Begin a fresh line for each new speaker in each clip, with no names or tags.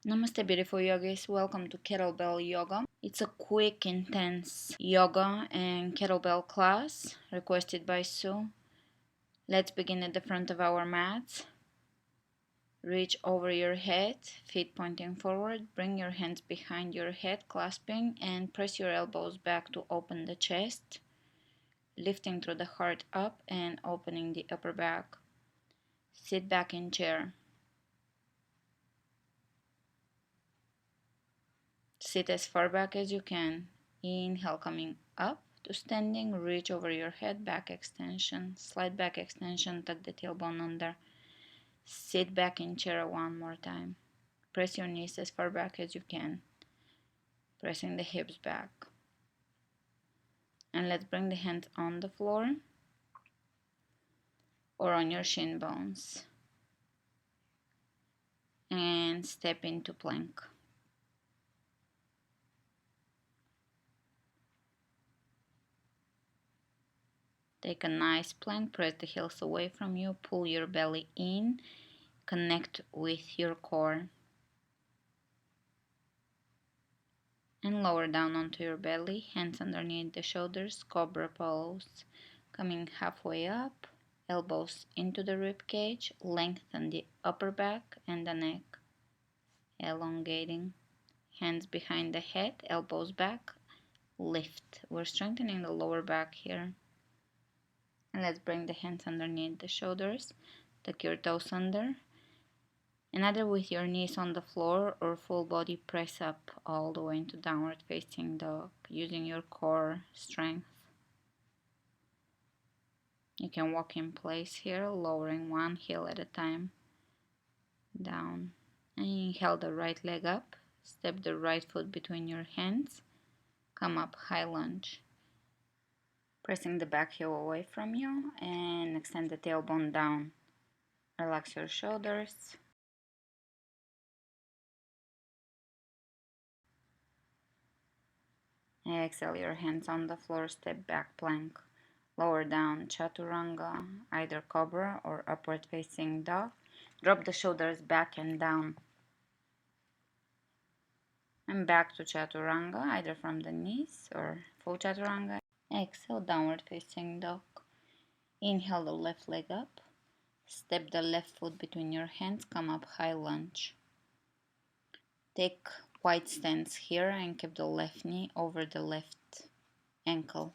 Namaste, beautiful yogis. Welcome to Kettlebell Yoga. It's a quick, intense yoga and kettlebell class requested by Sue. Let's begin at the front of our mats. Reach over your head, feet pointing forward. Bring your hands behind your head, clasping, and press your elbows back to open the chest. Lifting through the heart up and opening the upper back. Sit back in chair. Sit as far back as you can. Inhale, coming up to standing. Reach over your head, back extension. Slight back extension, tuck the tailbone under. Sit back in chair one more time. Press your knees as far back as you can. Pressing the hips back. And let's bring the hands on the floor or on your shin bones. And step into plank. Take a nice plank, press the heels away from you, pull your belly in, connect with your core. And lower down onto your belly, hands underneath the shoulders, cobra pose. Coming halfway up, elbows into the rib cage, lengthen the upper back and the neck. Elongating, hands behind the head, elbows back, lift. We're strengthening the lower back here. And let's bring the hands underneath the shoulders, tuck your toes under, and either with your knees on the floor or full body press up all the way into downward facing dog, using your core strength. You can walk in place here, lowering one heel at a time, down. And inhale the right leg up, step the right foot between your hands, come up, high lunge. Pressing the back heel away from you and extend the tailbone down. Relax your shoulders. Exhale your hands on the floor, step back plank. Lower down chaturanga, either cobra or upward facing dog. Drop the shoulders back and down. And back to chaturanga, either from the knees or full chaturanga. Exhale, downward facing dog. Inhale the left leg up. Step the left foot between your hands, come up, high lunge. Take wide stance here and keep the left knee over the left ankle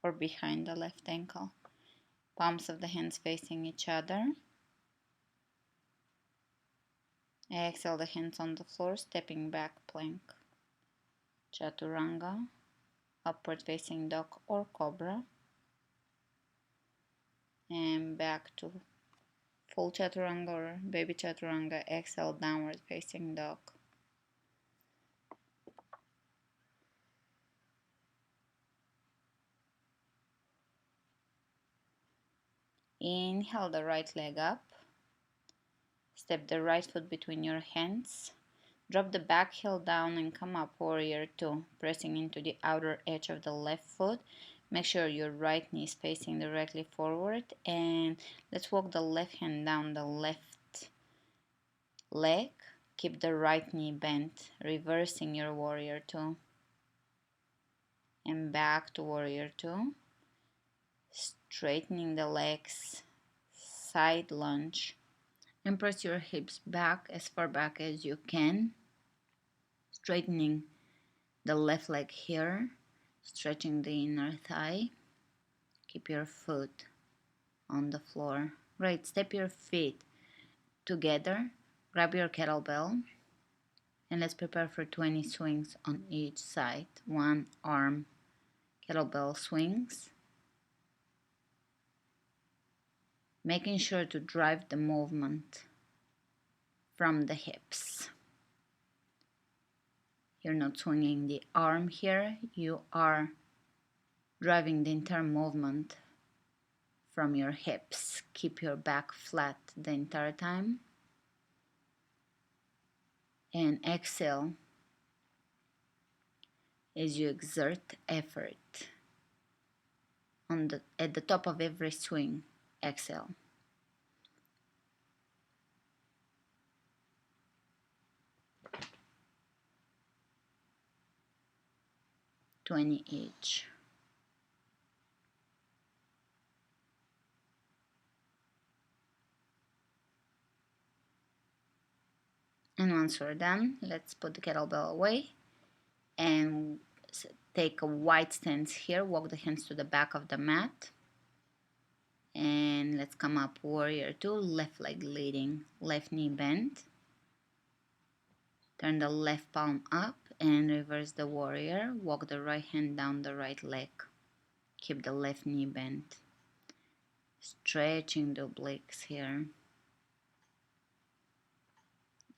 or behind the left ankle. Palms of the hands facing each other. Exhale the hands on the floor, stepping back plank. Chaturanga, upward facing dog or cobra. And back to full chaturanga or baby chaturanga. Exhale, downward facing dog. Inhale the right leg up. Step the right foot between your hands. Drop the back heel down and come up, warrior two, pressing into the outer edge of the left foot. Make sure your right knee is facing directly forward, and let's walk the left hand down the left leg. Keep the right knee bent, reversing your warrior two. And back to warrior two. Straightening the legs, side lunge. And press your hips back as far back as you can. Straightening the left leg here, stretching the inner thigh. Keep your foot on the floor. Right, step your feet together. Grab your kettlebell. And let's prepare for 20 swings on each side. One arm kettlebell swings. Making sure to drive the movement from the hips. You're not swinging the arm here, you are driving the entire movement from your hips. Keep your back flat the entire time. And exhale as you exert effort. At the top of every swing, exhale. 20 each. And once we're done, let's put the kettlebell away and take a wide stance here. Walk the hands to the back of the mat. And let's come up, warrior two, left leg leading, left knee bent. Turn the left palm up and reverse the warrior. Walk the right hand down the right leg. Keep the left knee bent. Stretching the obliques here.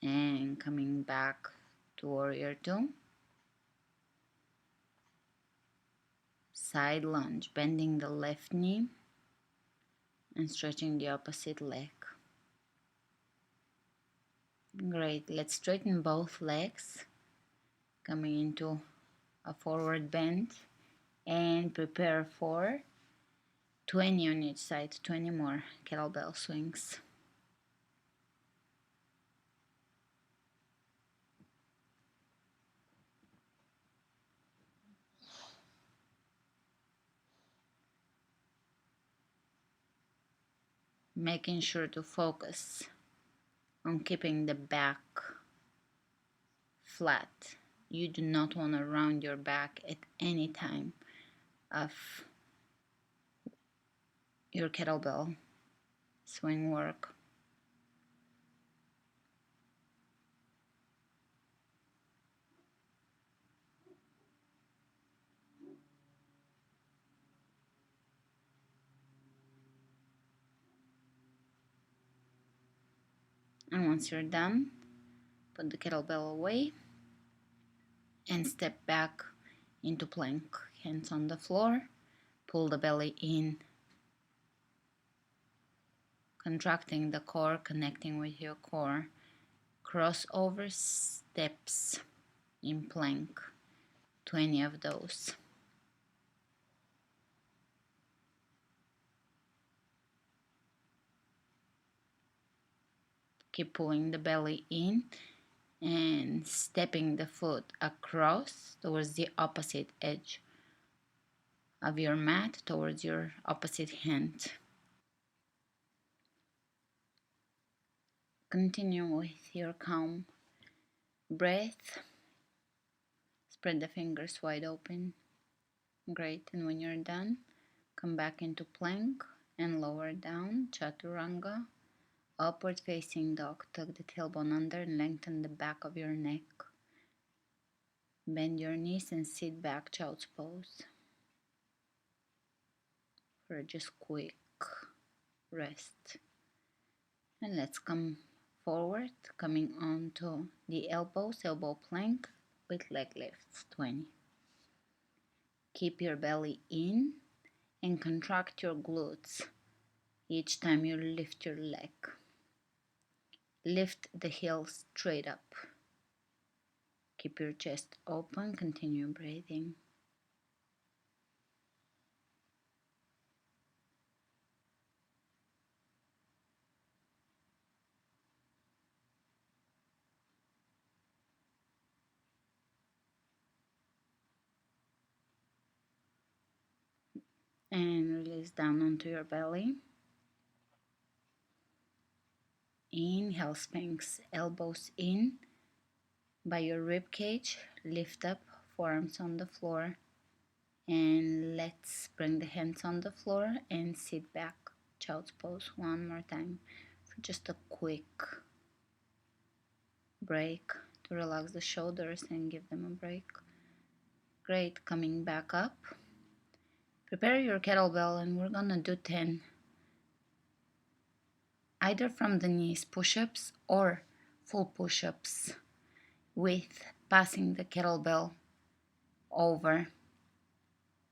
And coming back to warrior two. Side lunge, bending the left knee and stretching the opposite leg. Great, let's straighten both legs, coming into a forward bend and prepare for 20 on each side, 20 more kettlebell swings. Making sure to focus on keeping the back flat. You do not want to round your back at any time of your kettlebell swing work. And once you're done, put the kettlebell away and step back into plank. Hands on the floor, pull the belly in, contracting the core, connecting with your core. Crossover steps in plank, 20 of those. Keep pulling the belly in and stepping the foot across towards the opposite edge of your mat, towards your opposite hand. Continue with your calm breath. Spread the fingers wide open. Great, and when you're done, come back into plank and lower down, chaturanga. Upward facing dog, tuck the tailbone under and lengthen the back of your neck. Bend your knees and sit back, child's pose. For just quick rest. And let's come forward, coming onto the elbows, elbow plank with leg lifts, 20. Keep your belly in and contract your glutes each time you lift your leg. Lift the heels straight up. Keep your chest open, continue breathing. And release down onto your belly. Inhale, Sphinx, elbows in by your rib cage. Lift up, forearms on the floor. And let's bring the hands on the floor and sit back, child's pose, one more time for just a quick break to relax the shoulders and give them a break. Great, coming back up. Prepare your kettlebell and we're gonna do 10 either from the knees push-ups or full push-ups with passing the kettlebell over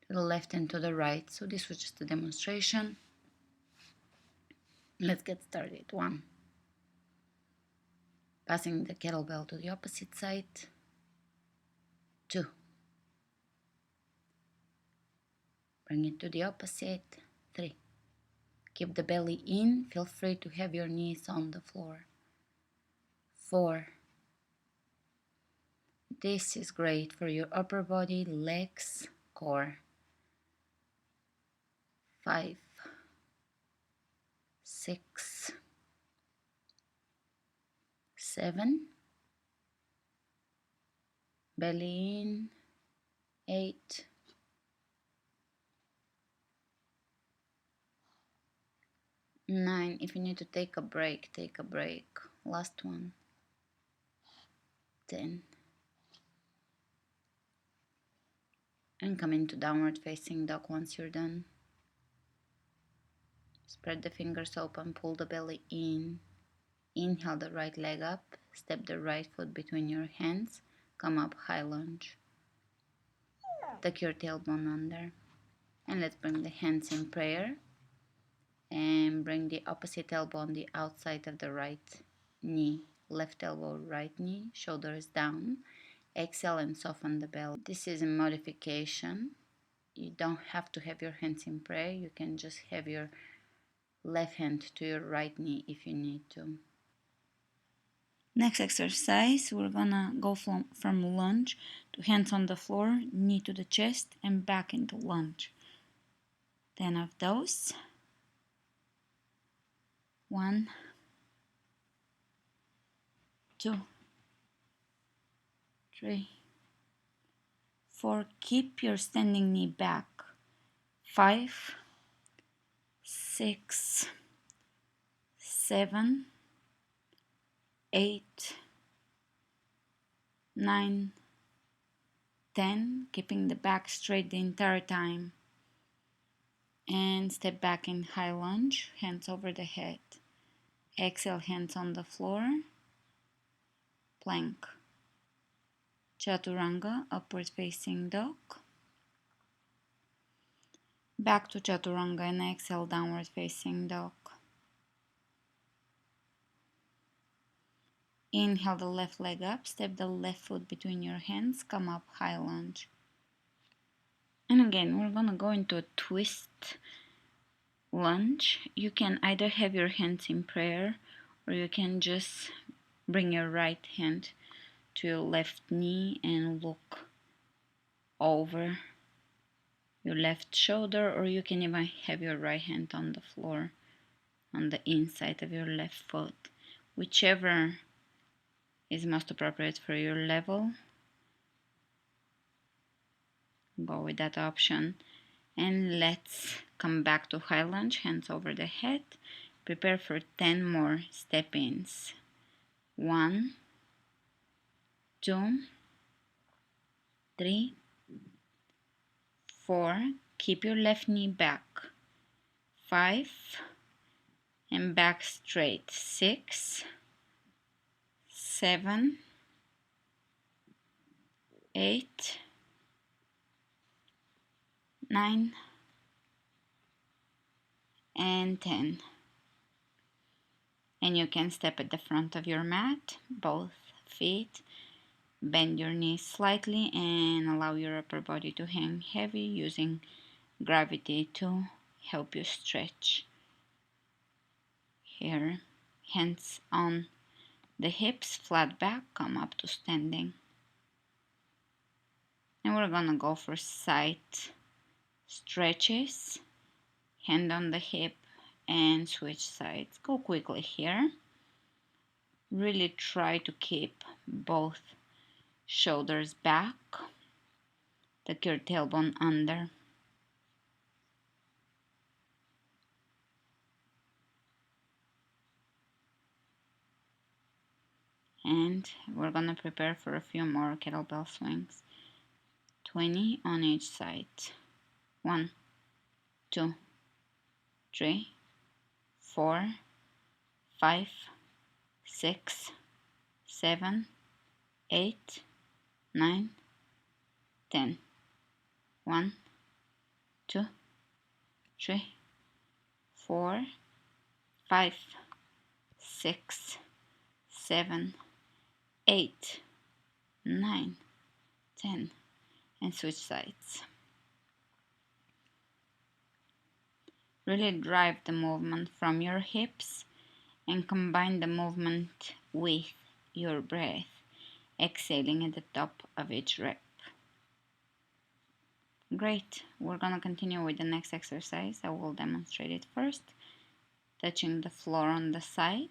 to the left and to the right. So this was just a demonstration. Let's get started. 1. Passing the kettlebell to the opposite side. 2. Bring it to the opposite. 3. Keep the belly in. Feel free to have your knees on the floor. 4. This is great for your upper body, legs, core. 5, 6, 7, belly in, 8, 9. If you need to take a break, take a break. Last one. 10. And come into downward facing dog once you're done. Spread the fingers open, pull the belly in. Inhale the right leg up, step the right foot between your hands, come up high lunge. Tuck your tailbone under. And let's bring the hands in prayer. And bring the opposite elbow on the outside of the right knee. Left elbow, right knee, shoulders down. Exhale and soften the belly. This is a modification. You don't have to have your hands in prayer. You can just have your left hand to your right knee if you need to. Next exercise, we're gonna go from lunge to hands on the floor, knee to the chest, and back into lunge. 10 of those. 1, 2, 3, 4. Keep your standing knee back. 5, 6, 7, 8, 9, 10. Keeping the back straight the entire time. And step back in high lunge, hands over the head. Exhale, hands on the floor. Plank. Chaturanga, upward facing dog. Back to chaturanga and exhale, downward facing dog. Inhale the left leg up, step the left foot between your hands, come up high lunge. And again, we're gonna go into a twist lunge. You can either have your hands in prayer or you can just bring your right hand to your left knee and look over your left shoulder, or you can even have your right hand on the floor on the inside of your left foot, whichever is most appropriate for your level. Go with that option. And let's come back to high lunge, hands over the head. Prepare for 10 more step-ins. 1, 2, 3, 4. Keep your left knee back. 5, and back straight. 6, 7, 8, 9, and 10. And you can step at the front of your mat, both feet. Bend your knees slightly and allow your upper body to hang heavy, using gravity to help you stretch. Here, hands on the hips, flat back, come up to standing. And we're gonna go for side stretches, hand on the hip and switch sides. Go quickly here. Really try to keep both shoulders back. Tuck your tailbone under. And we're gonna prepare for a few more kettlebell swings. 20 on each side. 1, 2, 3, 4, 5, 6, 7, 8, 9, 10. 1, 2, 3, 4, 5, 6, 7, 8, 9, 10. And switch sides. Really drive the movement from your hips and combine the movement with your breath, exhaling at the top of each rep. Great. We're gonna continue with the next exercise. I will demonstrate it first. Touching the floor on the side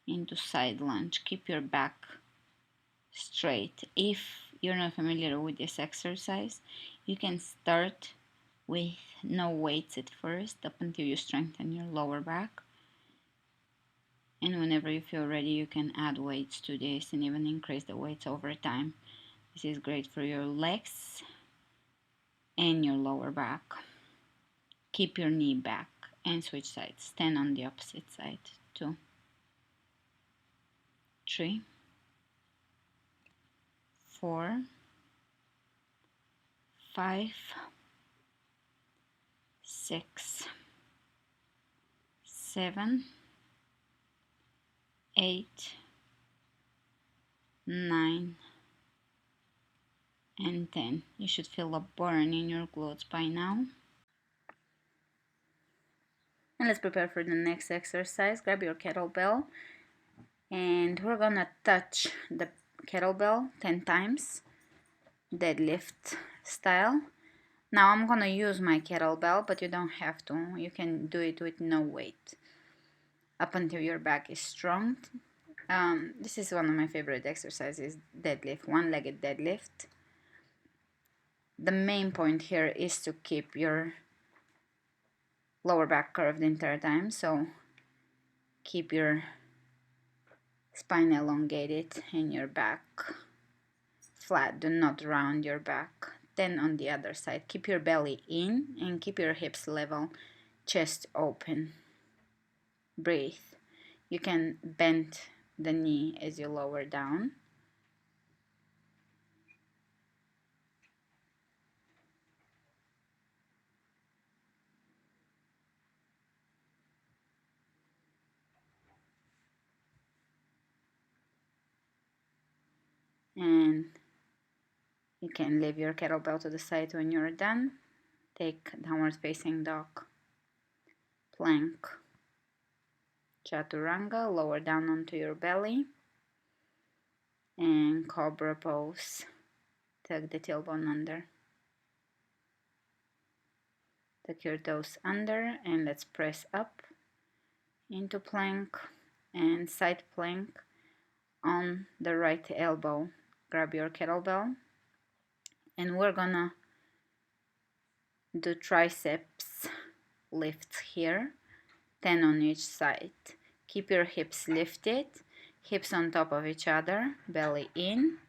into side lunge. Keep your back straight. If you're not familiar with this exercise, you can start with no weights at first up until you strengthen your lower back. And whenever you feel ready, you can add weights to this and even increase the weights over time. This is great for your legs and your lower back. Keep your knee back and switch sides. Stand on the opposite side. 2, 3, 4, 5, 6, 7, 8, 9, and 10. You should feel a burn in your glutes by now. And let's prepare for the next exercise. Grab your kettlebell and we're gonna touch the kettlebell 10 times, deadlift style. Now I'm gonna use my kettlebell, but you don't have to. You can do it with no weight up until your back is strong. This is one of my favorite exercises, deadlift, one-legged deadlift. The main point here is to keep your lower back curved the entire time, so keep your spine elongated and your back flat. Do not round your back. Then on the other side, keep your belly in and keep your hips level, chest open. Breathe. You can bend the knee as you lower down. And you can leave your kettlebell to the side when you're done. Take downward facing dog, plank, chaturanga, lower down onto your belly, and cobra pose. Tuck the tailbone under. Tuck your toes under and let's press up into plank and side plank on the right elbow. Grab your kettlebell and we're gonna do triceps lifts here, 10 on each side. Keep your hips lifted, hips on top of each other, belly in,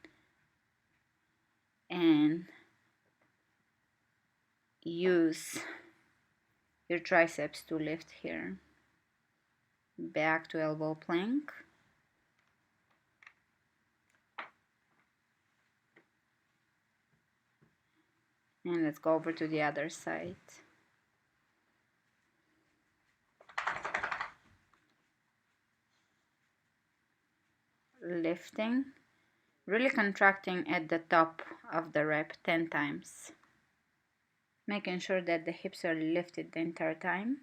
and use your triceps to lift here. Back to elbow plank. And let's go over to the other side. Lifting, really contracting at the top of the rep 10 times. Making sure that the hips are lifted the entire time.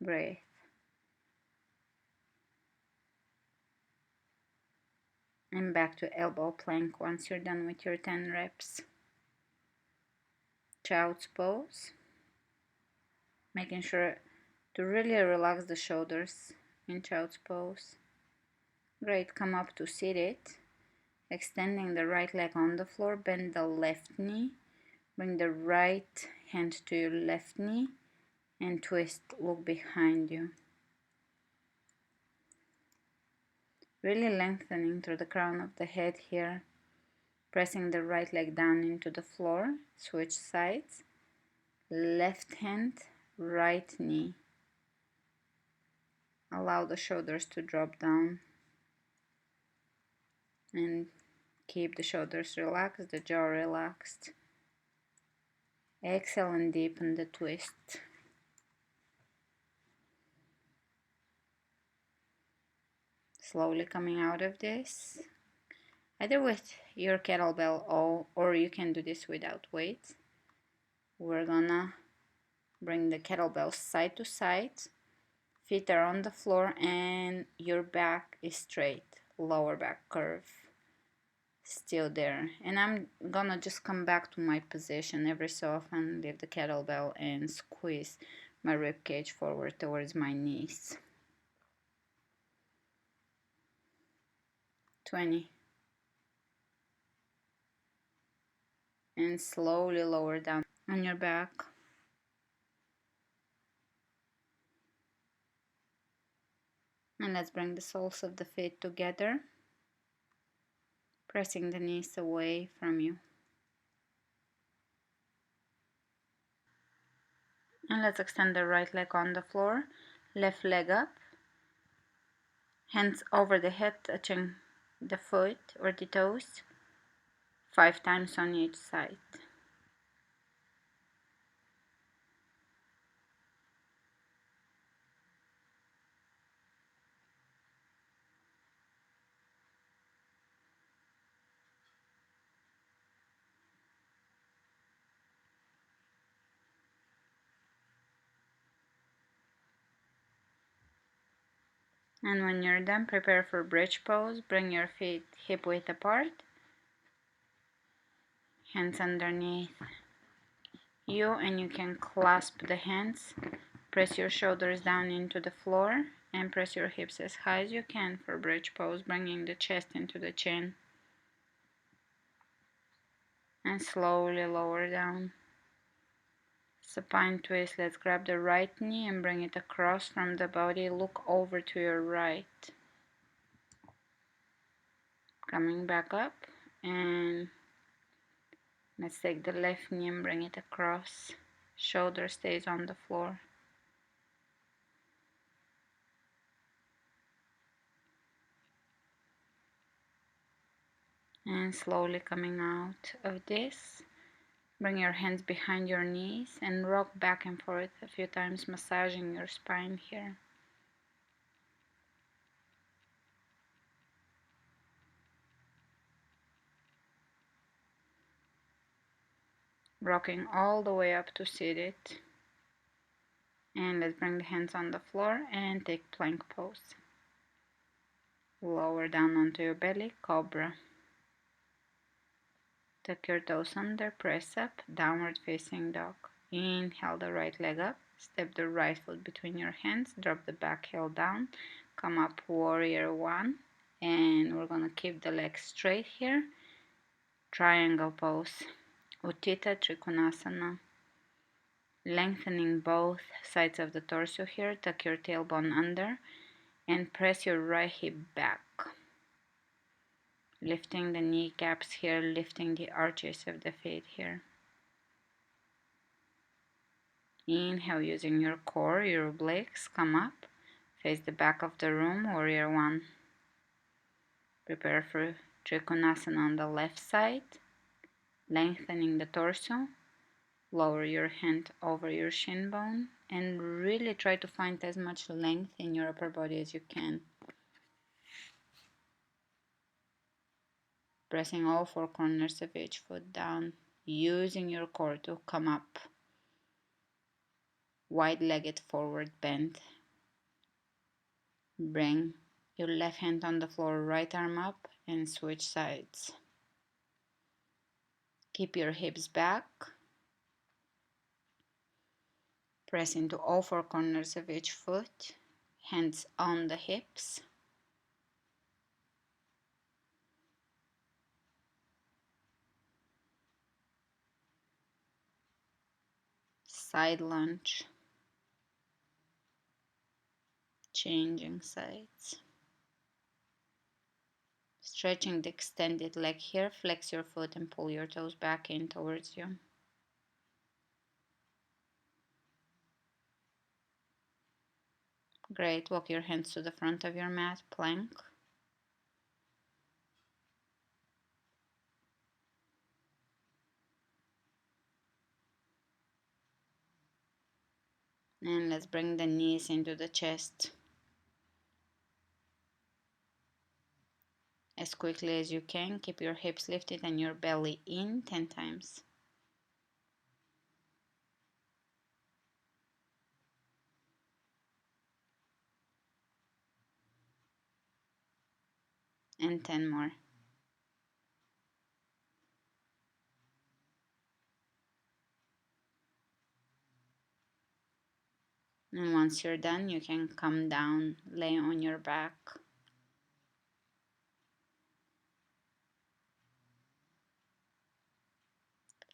Breathe. And back to elbow plank once you're done with your 10 reps. Child's pose. Making sure to really relax the shoulders in child's pose. Great, come up to seated. Extending the right leg on the floor, bend the left knee. Bring the right hand to your left knee and twist, look behind you. Really lengthening through the crown of the head here. Pressing the right leg down into the floor. Switch sides. Left hand, right knee. Allow the shoulders to drop down. And keep the shoulders relaxed, the jaw relaxed. Exhale and deepen the twist. Slowly coming out of this, either with your kettlebell or you can do this without weights. We're gonna bring the kettlebell side to side, feet are on the floor and your back is straight, lower back curve. still there. And I'm gonna just come back to my position every so often, lift the kettlebell and squeeze my rib cage forward towards my knees. 20. And slowly lower down on your back. And let's bring the soles of the feet together, pressing the knees away from you. And let's extend the right leg on the floor, left leg up, hands over the head touching the foot or the toes, 5 times on each side. And when you're done, prepare for bridge pose. Bring your feet hip width apart, hands underneath you, and you can clasp the hands. Press your shoulders down into the floor and press your hips as high as you can for bridge pose, bringing the chest into the chin. And slowly lower down. Supine twist. Let's grab the right knee and bring it across from the body. Look over to your right. Coming back up, and let's take the left knee and bring it across. Shoulder stays on the floor. And slowly coming out of this, bring your hands behind your knees and rock back and forth a few times, massaging your spine here. Rocking all the way up to seated. And let's bring the hands on the floor and take plank pose. Lower down onto your belly, cobra. Tuck your toes under, press up, downward facing dog. Inhale the right leg up, step the right foot between your hands, drop the back heel down, come up warrior one, and we're gonna keep the legs straight here. Triangle pose, Utthita Trikonasana. Lengthening both sides of the torso here, tuck your tailbone under and press your right hip back. Lifting the kneecaps here, lifting the arches of the feet here. Inhale using your core, your obliques, come up, face the back of the room, warrior one. Prepare for Trikonasana on the left side, lengthening the torso. Lower your hand over your shin bone and really try to find as much length in your upper body as you can. Pressing all 4 corners of each foot down, using your core to come up. Wide-legged forward bend. Bring your left hand on the floor, right arm up, and switch sides. Keep your hips back. Press into all 4 corners of each foot, hands on the hips. Side lunge. Changing sides. Stretching the extended leg here, flex your foot and pull your toes back in towards you. Great, walk your hands to the front of your mat, plank. And let's bring the knees into the chest. As quickly as you can, keep your hips lifted and your belly in 10 times. And 10 more. And once you're done, you can come down, lay on your back.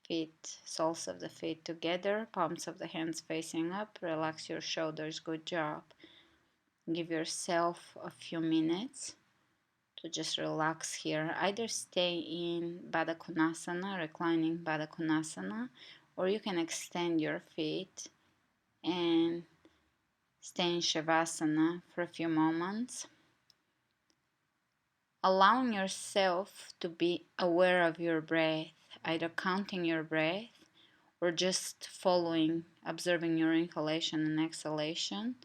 Feet, soles of the feet together, palms of the hands facing up. Relax your shoulders. Good job. Give yourself a few minutes to just relax here. Either stay in Baddha Konasana, reclining Baddha Konasana, or you can extend your feet and stay in Shavasana for a few moments. Allowing yourself to be aware of your breath, either counting your breath or just following, observing your inhalation and exhalation,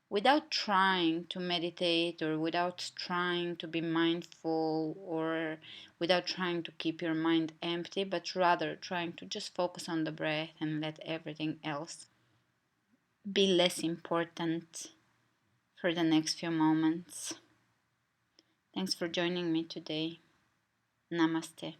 without trying to meditate or without trying to be mindful or without trying to keep your mind empty, but rather trying to just focus on the breath and let everything else be less important for the next few moments. Thanks for joining me today. Namaste.